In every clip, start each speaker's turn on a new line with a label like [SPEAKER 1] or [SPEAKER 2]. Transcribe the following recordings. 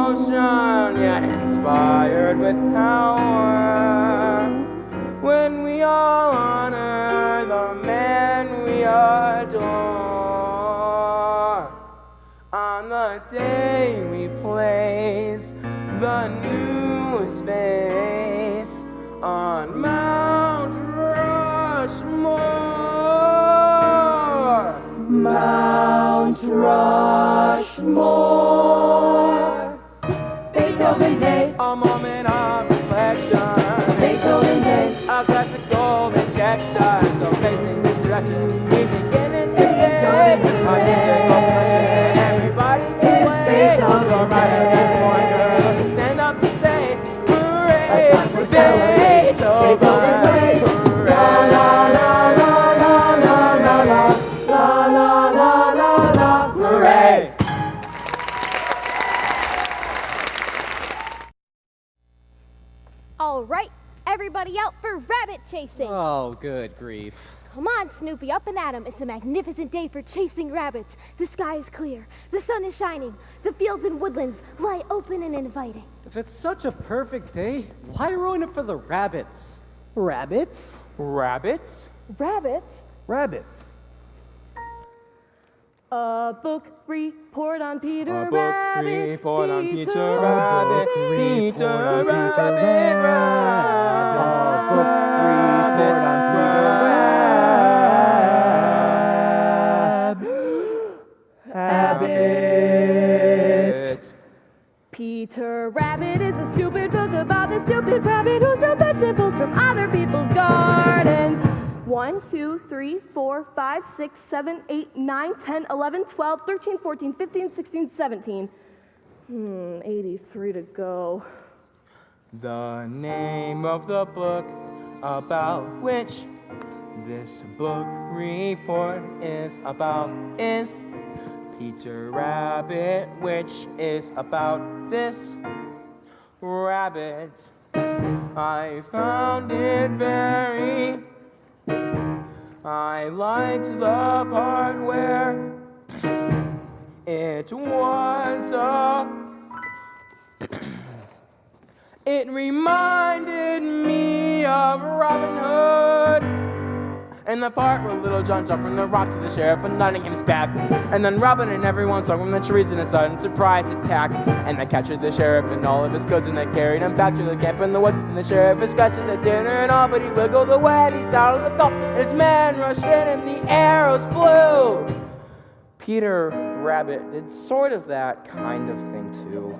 [SPEAKER 1] emotion, yet inspired with power. When we all honor the man we adore, on the day we place the newest face on Mount Rushmore.
[SPEAKER 2] Mount Rushmore. Beethoven Day.
[SPEAKER 1] A moment of reflection.
[SPEAKER 2] Beethoven Day.
[SPEAKER 1] A classical rejection. So facing this direction, music in it today.
[SPEAKER 2] Beethoven Day.
[SPEAKER 1] Everybody can play.
[SPEAKER 2] Beethoven
[SPEAKER 1] So right
[SPEAKER 2] Day.
[SPEAKER 1] up boy, girl, stand up and say, hooray!
[SPEAKER 2] It's time for celebrate. Beethoven Day. La la la la la la la la la la la la la.
[SPEAKER 1] Hooray!
[SPEAKER 3] All right, everybody out for rabbit chasing.
[SPEAKER 4] Oh, good grief.
[SPEAKER 3] Come on, Snoopy, up and at 'em. It's a magnificent day for chasing rabbits. The sky is clear, the sun is shining, the fields and woodlands lie open and inviting.
[SPEAKER 4] If it's such a perfect day, why ruin it for the rabbits?
[SPEAKER 5] Rabbits?
[SPEAKER 1] Rabbits?
[SPEAKER 3] Rabbits?
[SPEAKER 5] Rabbits.
[SPEAKER 6] A book report on Peter
[SPEAKER 1] A book
[SPEAKER 6] Rabbit.
[SPEAKER 1] report on Peter
[SPEAKER 6] Peter
[SPEAKER 1] Rabbit. Peter Rabbit. Rabbit.
[SPEAKER 6] Peter Rabbit is a stupid book about the stupid rabbit who's no vegetables from other people's gardens. 1, 2, 3, 4, 5, 6, 7, 8, 9, 10, 11, 12, 13, 14, 15, 16, 17. 83 to go.
[SPEAKER 1] The name of the book about which this book report is about is Peter Rabbit, which is about this rabbit. I found it very. I liked the part where it was it reminded me of Robin Hood. And the part where Little John jumped from the rock to the sheriff and Nottingham's back. And then Robin and everyone saw from the trees in a sudden surprise attack. And they captured the sheriff and all of his goods and they carried him back to the camp in the woods. And the sheriff is scratching the dinner and all, but he wiggled away and he sounded the call. His men rushed in and the arrows flew. Peter Rabbit did sort of that kind of thing too.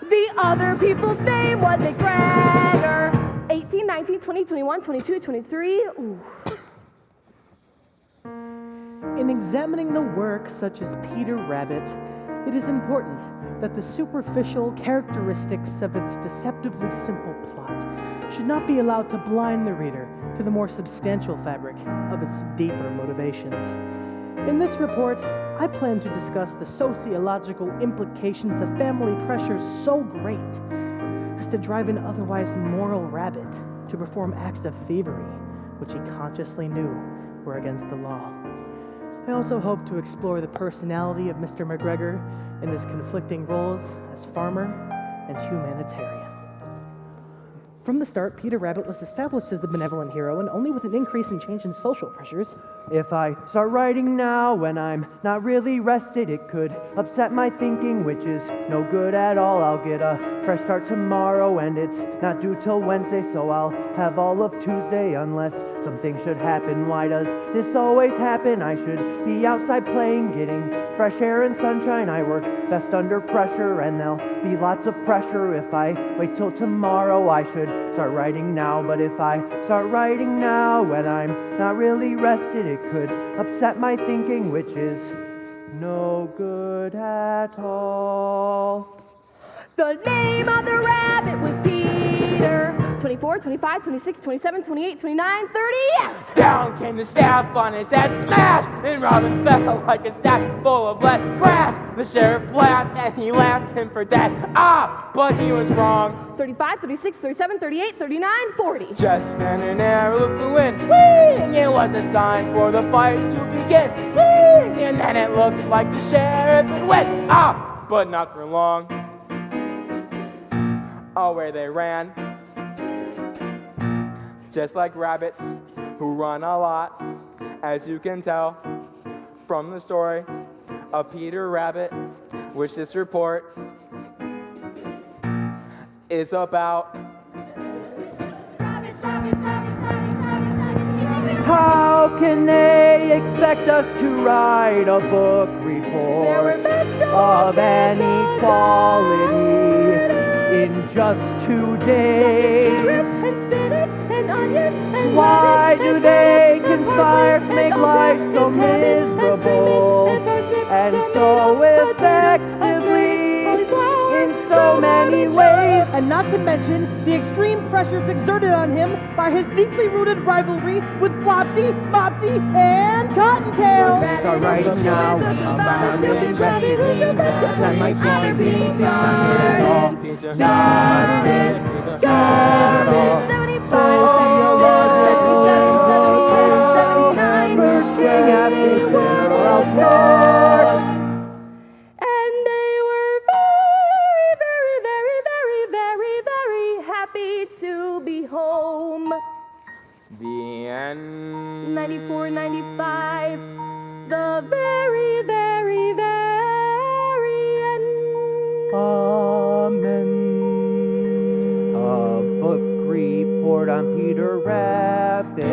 [SPEAKER 6] The other people's name was Ceglarek. 18, 19, 20, 21, 22, 23. Ooh.
[SPEAKER 5] In examining the work such as Peter Rabbit, it is important that the superficial characteristics of its deceptively simple plot should not be allowed to blind the reader to the more substantial fabric of its deeper motivations. In this report, I plan to discuss the sociological implications of family pressures so great as to drive an otherwise moral rabbit to perform acts of thievery which he consciously knew were against the law. I also hope to explore the personality of Mr. McGregor in his conflicting roles as farmer and humanitarian. From the start, Peter Rabbit was established as the benevolent hero, and only with an increase in change in social pressures.
[SPEAKER 7] If I start writing now when I'm not really rested, it could upset my thinking, which is no good at all. I'll get a fresh start tomorrow, and it's not due till Wednesday, so I'll have all of Tuesday unless something should happen. Why does this always happen? I should be outside playing, getting fresh air and sunshine. I work best under pressure, and there'll be lots of pressure if I wait till tomorrow. I should start writing now, but if I start writing now when I'm not really rested, it could upset my thinking, which is no good at all.
[SPEAKER 6] The name of the rabbit was Peter. 24, 25, 26, 27, 28, 29, 30, yes!
[SPEAKER 1] Down came the staff on his head, smash! And Robin fell like a sack full of wet grass. The sheriff laughed and he laughed him for dead. Ah, but he was wrong.
[SPEAKER 6] 35, 36, 37, 38, 39, 40.
[SPEAKER 1] Just then an arrow flew in, whee! It was a sign for the fight to begin, whee! And then it looked like the sheriff would win. Ah, but not for long. Away they ran, just like rabbits who run a lot, as you can tell from the story of Peter Rabbit, which this report is about.
[SPEAKER 7] How can they expect us to write a book report of any quality in just 2 days? Why do they conspire to make life so miserable and so effectively in so many ways?
[SPEAKER 5] And not to mention the extreme pressures exerted on him by his deeply rooted rivalry with Flopsy, Mopsy, and Cottontail.
[SPEAKER 7] So right now, I'm really rested. I might want to see First thing after dinner, I'll start.
[SPEAKER 6] And they were very, very, very, very, very, very happy to be home.
[SPEAKER 1] The end.
[SPEAKER 6] 94, 95, the very, very, very end.
[SPEAKER 7] Amen. A book report on Peter Rabbit.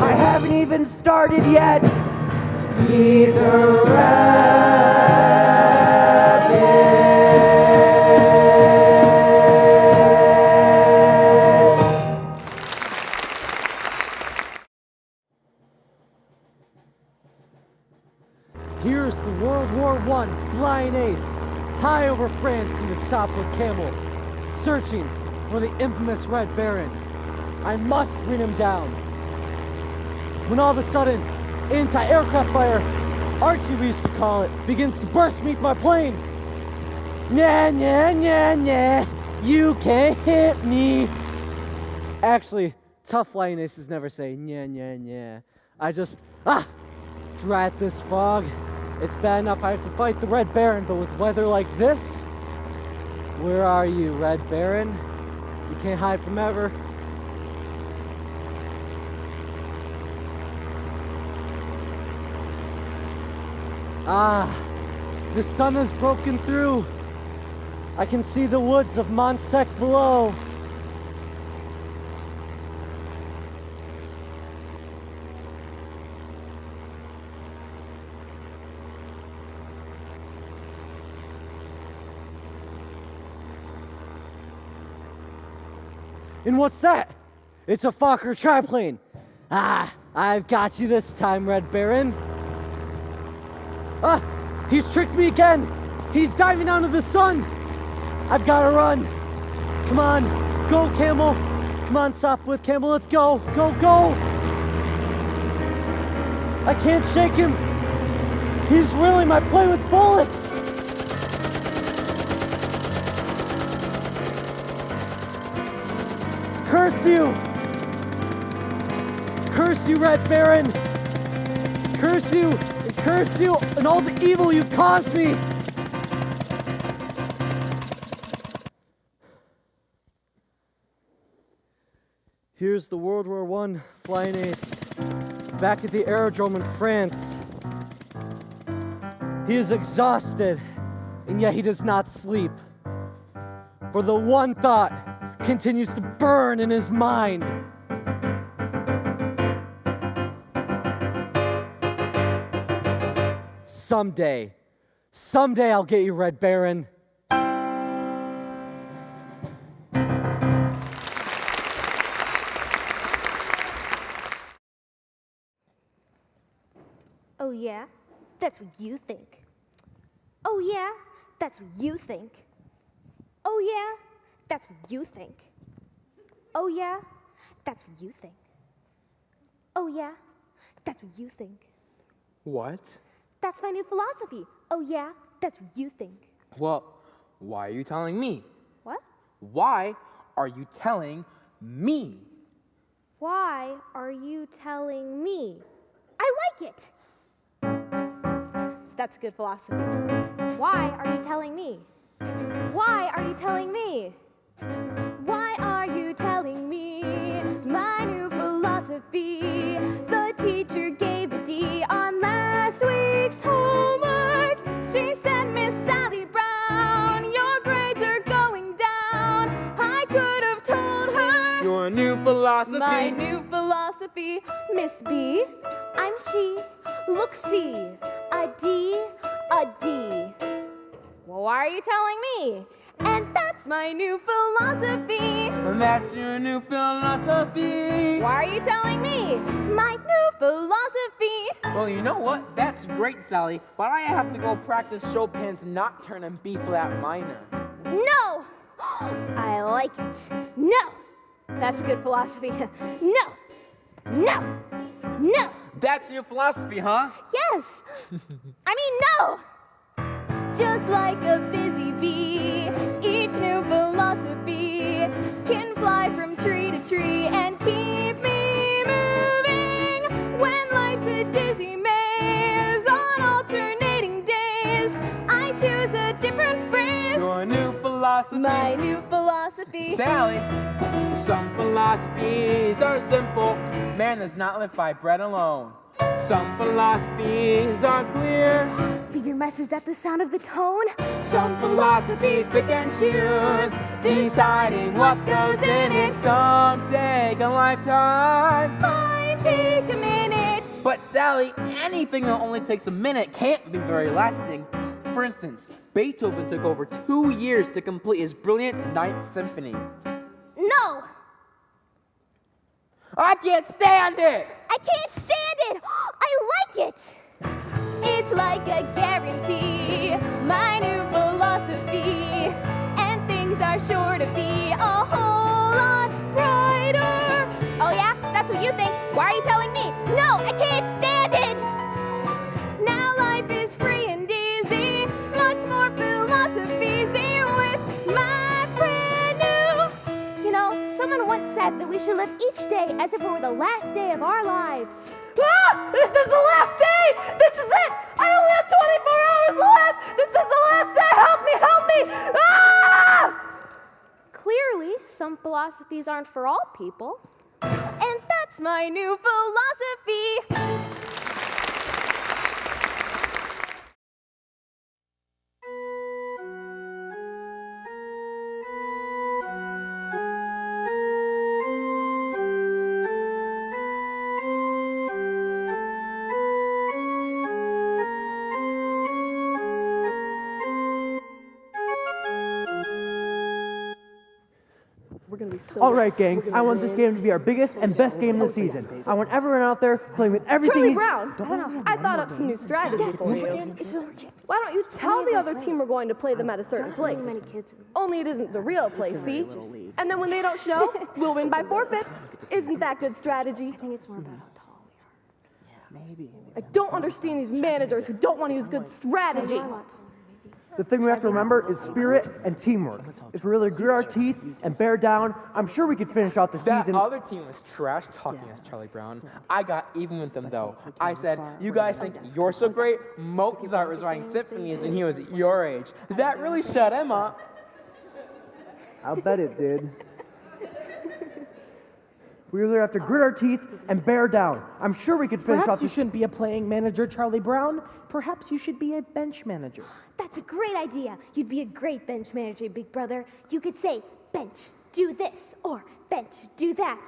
[SPEAKER 7] I haven't even started yet. Peter
[SPEAKER 4] Here's the World War I flying ace, high over France in the Sopwith Camel, searching for the infamous Red Baron. I must win him down. When all of a sudden, anti-aircraft fire, Archie we used to call it, begins to burst beneath my plane. Nah, nah, nah, nah, you can't hit me. Actually, tough flying aces never say nah, nah, nah. I just, drat this fog. It's bad enough I have to fight the Red Baron, but with weather like this, where are you, Red Baron? You can't hide from ever. The sun has broken through. I can see the woods of Montsec below. And what's that? It's a Fokker triplane. I've got you this time, Red Baron. He's tricked me again. He's diving out of the sun. I've got to run. Come on, go, Camel. Come on, Sopwith Camel, let's go. Go, go. I can't shake him. He's ruining my plane with bullets. Curse you! Curse you, Red Baron! Curse you! And curse you and all the evil you caused me! Here's the World War I flying ace, back at the aerodrome in France. He is exhausted, and yet he does not sleep. For the one thought continues to burn in his mind. Someday I'll get you, Red Baron.
[SPEAKER 3] Oh yeah? That's what you think. Oh yeah? That's what you think. Oh yeah? That's what you think. Oh yeah? That's what you think. Oh yeah? That's what you think.
[SPEAKER 1] What?
[SPEAKER 3] That's my new philosophy. Oh yeah? That's what you think.
[SPEAKER 1] Well, why are you telling me?
[SPEAKER 3] What?
[SPEAKER 1] Why are you telling me.
[SPEAKER 3] Why are you telling me? I like it. That's good philosophy. Why are you telling me? Why are you telling me? Why are you telling me my new philosophy? The teacher gave a D on last week's homework. She said, Miss Sally Brown, your grades are going down. I could have told her
[SPEAKER 1] Your new philosophy.
[SPEAKER 3] my new philosophy. Miss B, I'm she. Look, see, a D, a D. Well, why are you telling me? And that's my new philosophy.
[SPEAKER 1] And that's your new philosophy.
[SPEAKER 3] Why are you telling me? My new philosophy.
[SPEAKER 1] Well, you know what? That's great, Sally. But I have to go practice Chopin's Nocturne in B flat minor.
[SPEAKER 3] No! I like it. No! That's good philosophy. No! No! No!
[SPEAKER 1] That's your philosophy, huh?
[SPEAKER 3] Yes! I mean, no! Just like a busy bee, each new philosophy can fly from tree to tree and keep me moving. When life's a dizzy maze on alternating days, I choose a different phrase.
[SPEAKER 1] Your new philosophy.
[SPEAKER 3] My new philosophy.
[SPEAKER 1] Sally, some philosophies are simple. Man does not live by bread alone. Some philosophies are clear.
[SPEAKER 3] Leave your messes at the sound of the tone.
[SPEAKER 1] Some philosophies pick and choose, deciding what goes in it. Some take a lifetime.
[SPEAKER 3] Mine take a minute.
[SPEAKER 1] But Sally, anything that only takes a minute can't be very lasting. For instance, Beethoven took over 2 years to complete his brilliant Ninth Symphony.
[SPEAKER 3] No!
[SPEAKER 1] I can't stand it!
[SPEAKER 3] I can't stand it! I like it! It's like a guarantee, my new philosophy. And things are sure to be a whole lot brighter. Oh yeah? That's what you think. Why are you telling me? No, I can't stand it! Now life is free and easy, much more philosophy with my brand new. You know, someone once said that we should live each day as if it were the last day of our lives.
[SPEAKER 6] Ah! This is the last day! This is it! I only have 24 hours left! This is the last day! Help me! Help me! Ah!
[SPEAKER 3] Clearly, some philosophies aren't for all people. And that's my new philosophy.
[SPEAKER 7] All right, gang. I want this game to be our biggest and best game this season. I want everyone out there playing with everything.
[SPEAKER 6] Charlie Brown, I thought up some new strategy for you. Why don't you tell the other team we're going to play them at a certain place? Only it isn't the real place, see? And then when they don't show, we'll win by forfeit. Isn't that good strategy?
[SPEAKER 3] I think it's more about how tall we are.
[SPEAKER 6] I don't understand these managers who don't want to use good strategy.
[SPEAKER 7] The thing we have to remember is spirit and teamwork. If we really grit our teeth and bear down, I'm sure we could finish out the
[SPEAKER 1] That
[SPEAKER 7] season.
[SPEAKER 1] other team was trash talking as Charlie Brown. I got even with them though. I said, you guys think you're so great? Mozart was writing symphonies and he was your age. That really shut him up.
[SPEAKER 7] I'll bet it did. We really have to grit our teeth and bear down. I'm sure we could finish
[SPEAKER 5] Perhaps
[SPEAKER 7] out
[SPEAKER 5] you
[SPEAKER 7] the
[SPEAKER 5] shouldn't be a playing manager, Charlie Brown. Perhaps you should be a bench manager.
[SPEAKER 3] That's a great idea. You'd be a great bench manager, big brother. You could say, bench, do this, or bench, do that.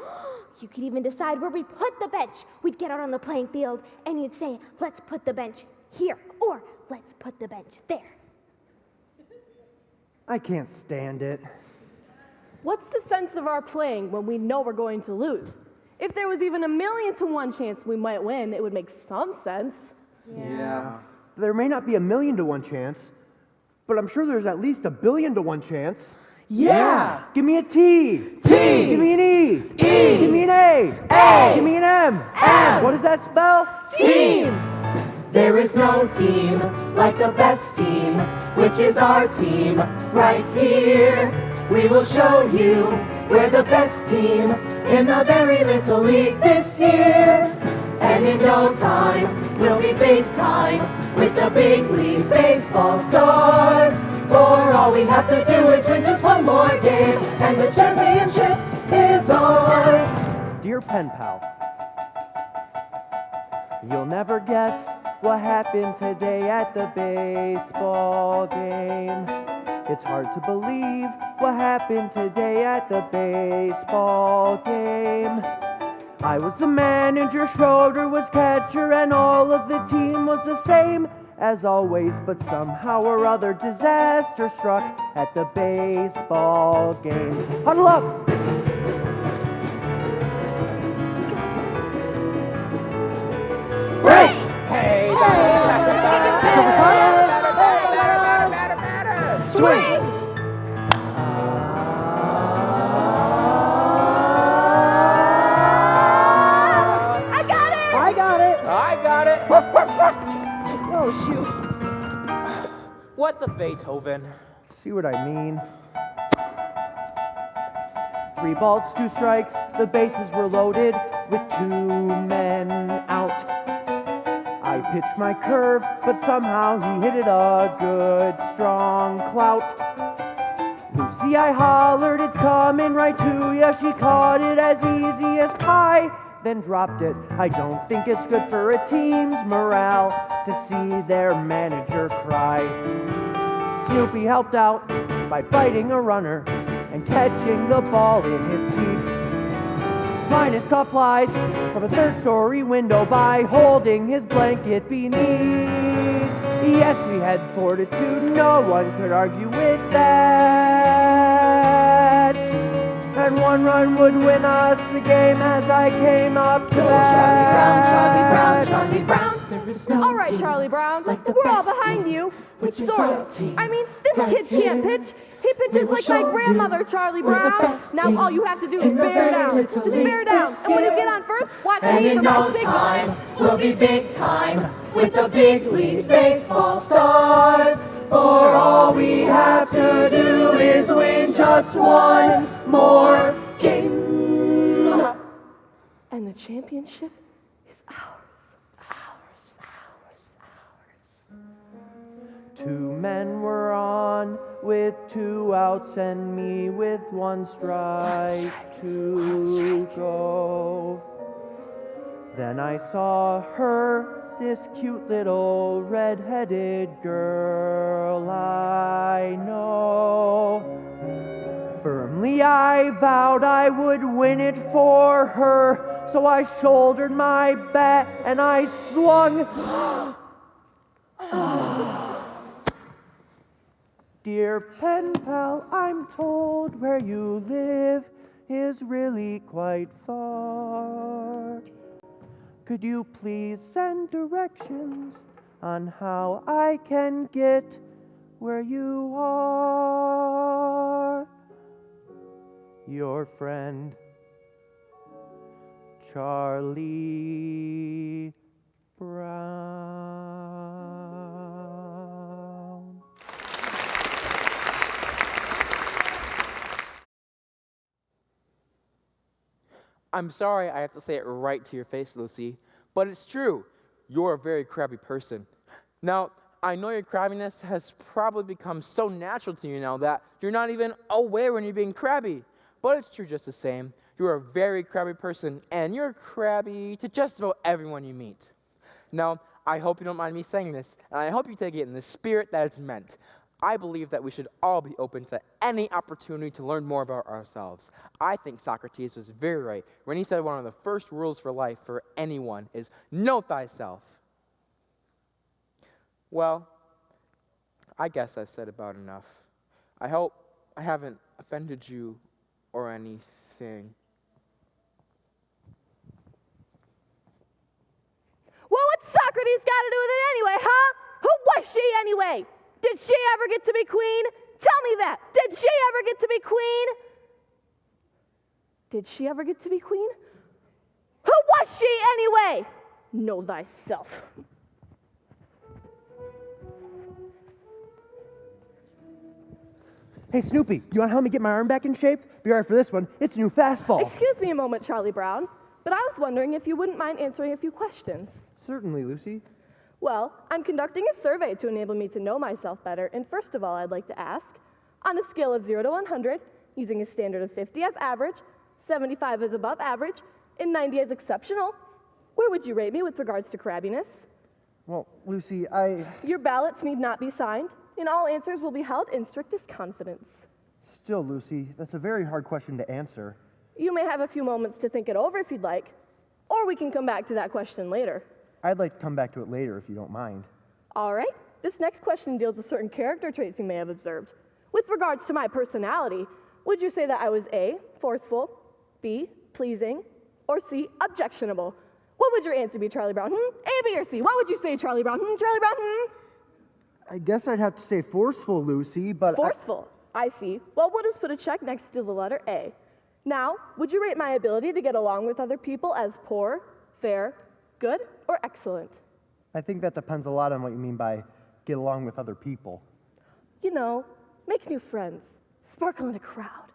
[SPEAKER 3] You could even decide where we put the bench. We'd get out on the playing field, and you'd say, let's put the bench here, or let's put the bench there.
[SPEAKER 7] I can't stand it.
[SPEAKER 6] What's the sense of our playing when we know we're going to lose? If there was even 1,000,000 to 1 chance we might win, it would make some sense.
[SPEAKER 1] Yeah.
[SPEAKER 7] There may not be 1,000,000 to 1 chance, but I'm sure there's at least 1,000,000,000 to 1 chance.
[SPEAKER 5] Yeah!
[SPEAKER 7] Give me a T.
[SPEAKER 5] T.
[SPEAKER 7] Give me an E.
[SPEAKER 5] E.
[SPEAKER 7] Give me an A.
[SPEAKER 5] A.
[SPEAKER 7] Give me an M.
[SPEAKER 5] M.
[SPEAKER 7] What does that spell?
[SPEAKER 5] Team! There is no team like the best team, which is our team right here. We will show you
[SPEAKER 2] We're the best team in the very little league this year. And in no time, we'll be big time with the big league baseball stars. For all we have to do is win just one more game, and the championship is ours.
[SPEAKER 7] Dear pen pal, you'll never guess what happened today at the baseball game. It's hard to believe what happened today at the baseball game. I was the manager, Schroeder was catcher, and all of the team was the same as always, but somehow or other disaster struck at the baseball game. Huddle up!
[SPEAKER 2] Break!
[SPEAKER 1] Hey,
[SPEAKER 2] Swing!
[SPEAKER 6] I got it!
[SPEAKER 5] I got it!
[SPEAKER 1] I got it.
[SPEAKER 5] Oh, shoot.
[SPEAKER 1] What the Beethoven?
[SPEAKER 7] See what I mean? 3 balls, 2 strikes, the bases were loaded with 2 men out. I pitched my curve, but somehow he hit it a good, strong clout. Lucy, I hollered, it's coming right to ya. She caught it as easy as pie, then dropped it. I don't think it's good for a team's morale to see their manager cry. Snoopy helped out by biting a runner and catching the ball in his teeth. Linus caught flies from a 3rd-story window by holding his blanket beneath. Yes, we had fortitude, no one could argue with that. And 1 run would win us the game as I came up to bat.
[SPEAKER 2] Charlie Brown.
[SPEAKER 6] All right, Charlie Brown, we're all behind you. Sort of. I mean, this kid can't pitch. He pitches like my grandmother, Charlie Brown. Now all you have to do is bear down. Just bear down. And when you get on first, watch
[SPEAKER 2] And
[SPEAKER 6] me hit
[SPEAKER 2] in
[SPEAKER 6] the
[SPEAKER 2] no
[SPEAKER 6] right signal.
[SPEAKER 2] time, we'll be big time with the big league baseball stars. For all we have to do is win just one more game.
[SPEAKER 6] And the championship is ours.
[SPEAKER 7] 2 men were on with 2 outs and me with 1 strike to go. Then I saw her, this cute little red-headed girl I know. Firmly I vowed I would win it for her, so I shouldered my bat and I swung. Dear pen pal, I'm told where you live is really quite far. Could you please send directions on how I can get where you are? Your friend, Charlie Brown.
[SPEAKER 1] I'm sorry I have to say it right to your face, Lucy, but it's true. You're a very crabby person. Now, I know your crabbiness has probably become so natural to you now that you're not even aware when you're being crabby. But it's true just the same. You're a very crabby person, and you're crabby to just about everyone you meet. Now, I hope you don't mind me saying this, and I hope you take it in the spirit that it's meant. I believe that we should all be open to any opportunity to learn more about ourselves. I think Socrates was very right when he said one of the first rules for life for anyone is know thyself. Well, I guess I've said about enough. I hope I haven't offended you or anything.
[SPEAKER 6] Well, what's Socrates got to do with it anyway, huh? Who was she anyway? Did she ever get to be queen? Tell me that. Did she ever get to be queen? Did she ever get to be queen? Who was she anyway? Know thyself.
[SPEAKER 7] Hey, Snoopy, you want to help me get my arm back in shape? Be right for this one. It's a new fastball.
[SPEAKER 6] Excuse me a moment, Charlie Brown, but I was wondering if you wouldn't mind answering a few questions.
[SPEAKER 7] Certainly, Lucy.
[SPEAKER 6] Well, I'm conducting a survey to enable me to know myself better, and first of all, I'd like to ask, on a scale of 0 to 100, using a standard of 50 as average, 75 as above average, and 90 as exceptional, where would you rate me with regards to crabbiness?
[SPEAKER 7] Well, Lucy,
[SPEAKER 6] Your ballots need not be signed, and all answers will be held in strictest confidence.
[SPEAKER 7] Still, Lucy, that's a very hard question to answer.
[SPEAKER 6] You may have a few moments to think it over if you'd like, or we can come back to that question later.
[SPEAKER 7] I'd like to come back to it later if you don't mind.
[SPEAKER 6] All right, this next question deals with certain character traits you may have observed. With regards to my personality, would you say that I was A, forceful, B, pleasing, or C, objectionable? What would your answer be, Charlie Brown? A, B, or C? What would you say, Charlie Brown? Charlie Brown?
[SPEAKER 7] I guess I'd have to say forceful, Lucy, but
[SPEAKER 6] Forceful. I see. Well, we'll just put a check next to the letter A. Now, would you rate my ability to get along with other people as poor, fair, good, or excellent?
[SPEAKER 7] I think that depends a lot on what you mean by get along with other people.
[SPEAKER 6] You know, make new friends, sparkle in a crowd.